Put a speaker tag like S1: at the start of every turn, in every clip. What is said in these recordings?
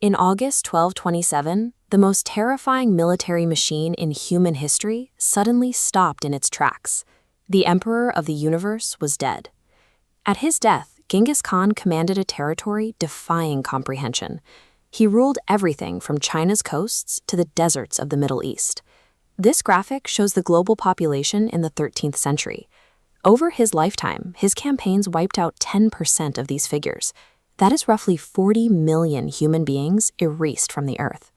S1: In August 1227, the most terrifying military machine in human history suddenly stopped in its tracks. The Emperor of the Universe was dead. At his death, Genghis Khan commanded a territory defying comprehension. He ruled everything from China's coasts to the deserts of the Middle East. This graphic shows the global population in the 13th century. Over his lifetime, his campaigns wiped out 10% of these figures. That is roughly 40 million human beings erased from the earth.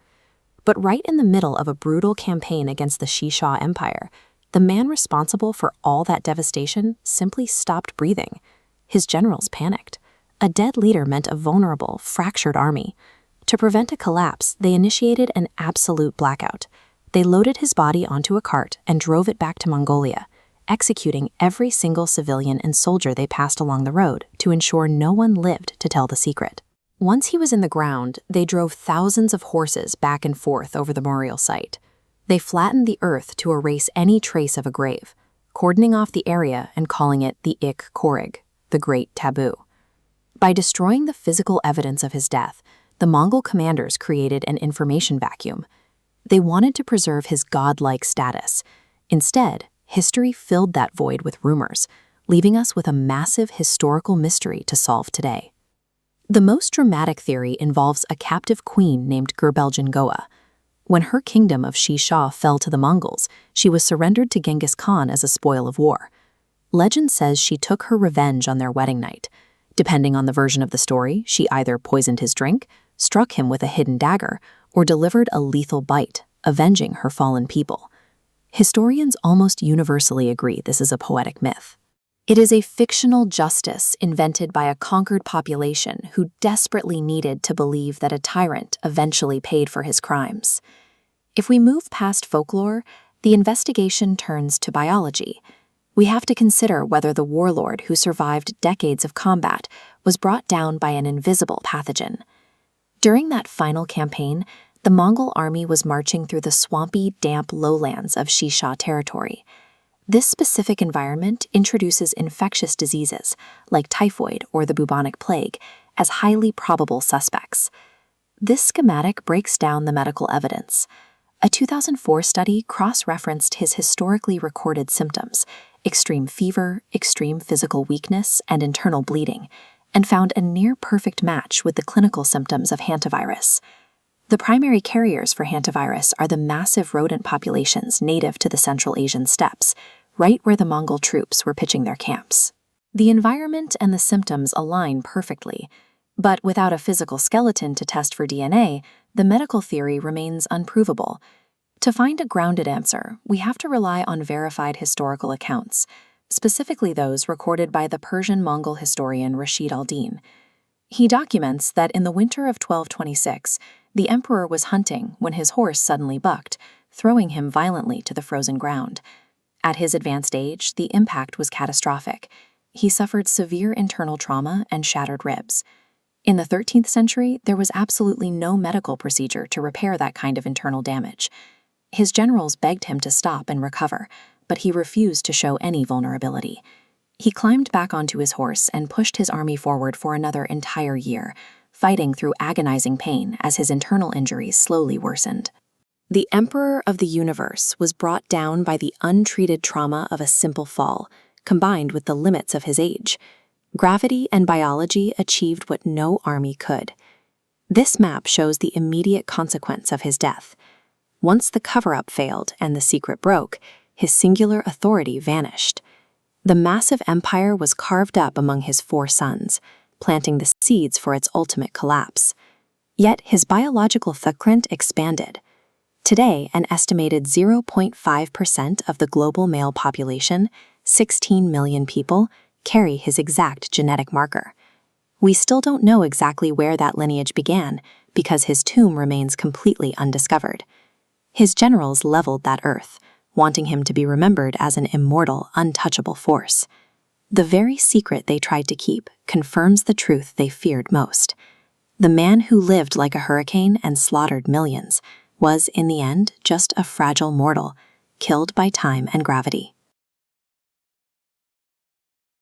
S1: But right in the middle of a brutal campaign against the Xi Empire, the man responsible for all that devastation simply stopped breathing. His generals panicked. A dead leader meant a vulnerable, fractured army. To prevent a collapse, they initiated an absolute blackout. They loaded his body onto a cart and drove it back to Mongolia, executing every single civilian and soldier they passed along the road to ensure no one lived to tell the secret. Once he was in the ground, they drove thousands of horses back and forth over the memorial site. They flattened the earth to erase any trace of a grave, cordoning off the area and calling it the Ik Korig, the Great Taboo. By destroying the physical evidence of his death, the Mongol commanders created an information vacuum. They wanted to preserve his godlike status. Instead, history filled that void with rumors, leaving us with a massive historical mystery to solve today. The most dramatic theory involves a captive queen named Genghis. When her kingdom of Xi fell to the Mongols, she was surrendered to Genghis Khan as a spoil of war. Legend says she took her revenge on their wedding night. Depending on the version of the story, she either poisoned his drink, struck him with a hidden dagger, or delivered a lethal bite, avenging her fallen people. Historians almost universally agree this is a poetic myth. It is a fictional justice invented by a conquered population who desperately needed to believe that a tyrant eventually paid for his crimes. If we move past folklore, the investigation turns to biology. We have to consider whether the warlord who survived decades of combat was brought down by an invisible pathogen. During that final campaign, the Mongol army was marching through the swampy, damp lowlands of Xi territory. This specific environment introduces infectious diseases, like typhoid or the bubonic plague, as highly probable suspects. This schematic breaks down the medical evidence. A 2004 study cross-referenced his historically recorded symptoms, extreme fever, extreme physical weakness, and internal bleeding, and found a near-perfect match with the clinical symptoms of hantavirus. The primary carriers for hantavirus are the massive rodent populations native to the Central Asian steppes, right where the Mongol troops were pitching their camps. The environment and the symptoms align perfectly, but without a physical skeleton to test for DNA, the medical theory remains unprovable. To find a grounded answer, we have to rely on verified historical accounts, specifically those recorded by the Persian-Mongol historian Rashid al-Din. He documents that in the winter of 1226, the emperor was hunting when his horse suddenly bucked, throwing him violently to the frozen ground. At his advanced age, the impact was catastrophic. He suffered severe internal trauma and shattered ribs. In the 13th century, there was absolutely no medical procedure to repair that kind of internal damage. His generals begged him to stop and recover, but he refused to show any vulnerability. He climbed back onto his horse and pushed his army forward for another entire year, fighting through agonizing pain as his internal injuries slowly worsened. The Emperor of the Universe was brought down by the untreated trauma of a simple fall, combined with the limits of his age. Gravity and biology achieved what no army could. This map shows the immediate consequence of his death. Once the cover-up failed and the secret broke, his singular authority vanished. The massive empire was carved up among his 4 sons, planting the seeds for its ultimate collapse. Yet his biological footprint expanded. Today, an estimated 0.5% of the global male population, 16 million people, carry his exact genetic marker. We still don't know exactly where that lineage began because his tomb remains completely undiscovered. His generals leveled that earth, wanting him to be remembered as an immortal, untouchable force. The very secret they tried to keep confirms the truth they feared most. The man who lived like a hurricane and slaughtered millions was, in the end, just a fragile mortal, killed by time and gravity.